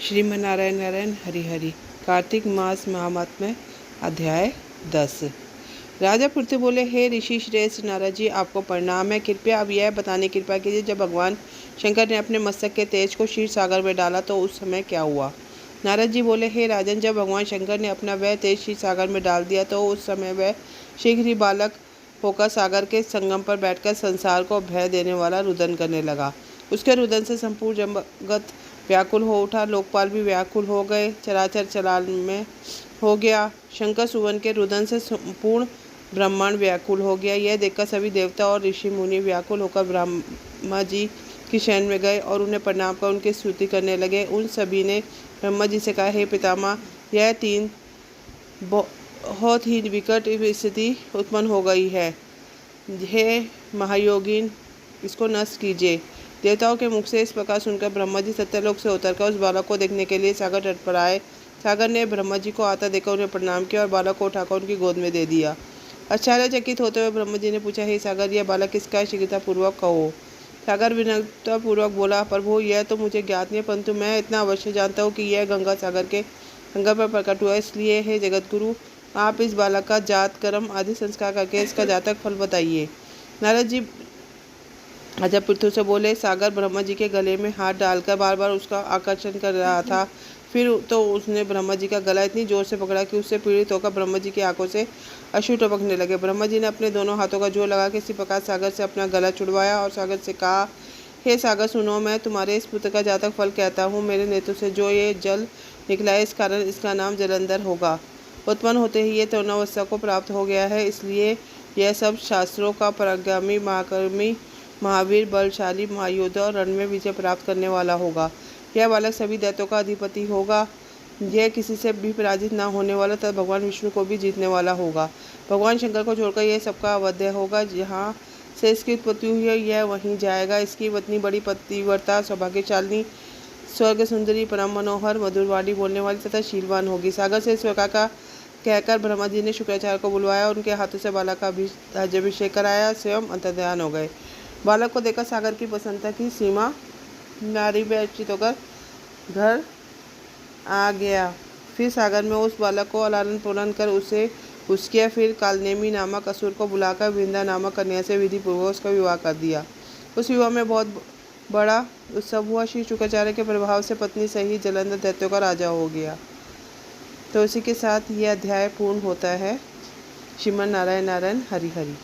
श्रीमन्नारायण नारायण हरि हरि। कार्तिक मास महात्म्य अध्याय 10। राजा पुरते बोले, हे ऋषि श्रेष्ठ नारद जी, आपको प्रणाम है। कृपया अब यह बताने की कृपा कीजिए, जब भगवान शंकर ने अपने मस्तक के तेज को क्षीर सागर में डाला तो उस समय क्या हुआ। नारद जी बोले, हे राजन, जब भगवान शंकर ने अपना वह तेज क्षीर सागर में डाल दिया तो उस समय वह शीघ्र ही बालक होकर सागर के संगम पर बैठकर संसार को भय देने वाला रुदन करने लगा। उसके रुदन से संपूर्ण जगत व्याकुल हो उठा, लोकपाल भी व्याकुल हो गए, चराचर चलाल में हो गया। शंकर सुवन के रुदन से संपूर्ण ब्रह्मांड व्याकुल हो गया। यह देखकर सभी देवता और ऋषि मुनि व्याकुल होकर ब्रह्मा जी की शरण में गए और उन्हें प्रणाम कर उनकी स्तुति करने लगे। उन सभी ने ब्रह्मा जी से कहा, हे पितामह, यह तीन बहुत ही विकट स्थिति उत्पन्न हो गई है। हे महायोगिन, इसको नष्ट कीजिए। देवताओं के मुख से इस प्रकार सुनकर ब्रह्मा जी सत्यलोक से उतरकर उस बालक को देखने के लिए सागर तट पर आए। सागर ने ब्रह्मा जी को आता देखकर उन्हें प्रणाम किया और बालक को उठाकर उनकी गोद में दे दिया। आश्चर्यचकित होते हुए ब्रह्मा जी ने पूछा, हे सागर, यह बालक किसका है? शीघ्रतापूर्वक कहो। सागर विनम्रतापूर्वक बोला, प्रभु, यह तो मुझे ज्ञात नहीं, परंतु मैं इतना अवश्य जानता हूँ कि यह गंगा सागर के संगम पर प्रकट हुआ। इसलिए हे जगतगुरु, आप इस बालक का जात कर्म आदि संस्कार करके इसका जातक फल बताइए। नारद जी राजा पृथु से बोले, सागर ब्रह्मा जी के गले में हाथ डालकर बार बार उसका आकर्षण कर रहा था। फिर तो उसने ब्रह्मा जी का गला इतनी जोर से पकड़ा कि उससे पीड़ित होकर ब्रह्मा जी की आंखों से अश्रु टपकने लगे। ब्रह्मा जी ने अपने दोनों हाथों का जोर लगा के इसी प्रकार सागर से अपना गला छुड़वाया और सागर से कहा, हे सागर, सुनो, मैं तुम्हारे इस पुत्र का जातक फल कहता हूँ। मेरे नेत्र से जो ये जल निकला है, इस कारण इसका नाम जलंधर होगा। उत्पन्न होते ही ये तरुणावस्था को प्राप्त हो गया है, इसलिए यह सब शास्त्रों का पराक्रमी, महाकर्मी, महावीर, बलशाली, महायोद्धा और रण में विजय प्राप्त करने वाला होगा। यह बालक सभी दैत्यों का अधिपति होगा। यह किसी से भी पराजित न होने वाला तथा भगवान विष्णु को भी जीतने वाला होगा। भगवान शंकर को छोड़कर यह सबका अवध्य होगा। जहाँ से इसकी उत्पत्ति हुई है यह वहीं जाएगा। इसकी पत्नी बड़ी पतिव्रता, सौभाग्यशालिनी, स्वर्ग सुंदरी, परम मनोहर, मधुरवाणी बोलने वाली तथा शीलवान होगी। सागर से इस प्रकार का कहकर ब्रह्मा जी ने शुक्राचार्य को बुलवाया और उनके हाथों से बालक का राज्याभिषेक कराया। स्वयं अंतर्ध्यान हो गए। बालक को देखकर सागर की प्रसन्नता की सीमा नारी व्यचित होकर घर आ गया। फिर सागर में उस बालक को लालन पालन कर उसे उसके फिर कालनेमी नामक असुर को बुलाकर वृंदा नामक कन्या से विधि पूर्वक उसका विवाह कर दिया। उस विवाह में बहुत बड़ा उत्सव हुआ। श्री शुक्राचार्य के प्रभाव से पत्नी सहित जलंधर दैत्यों का राजा हो गया। तो इसी के साथ यह अध्याय पूर्ण होता है। श्रीमन्नारायण नारायण हरि हरि।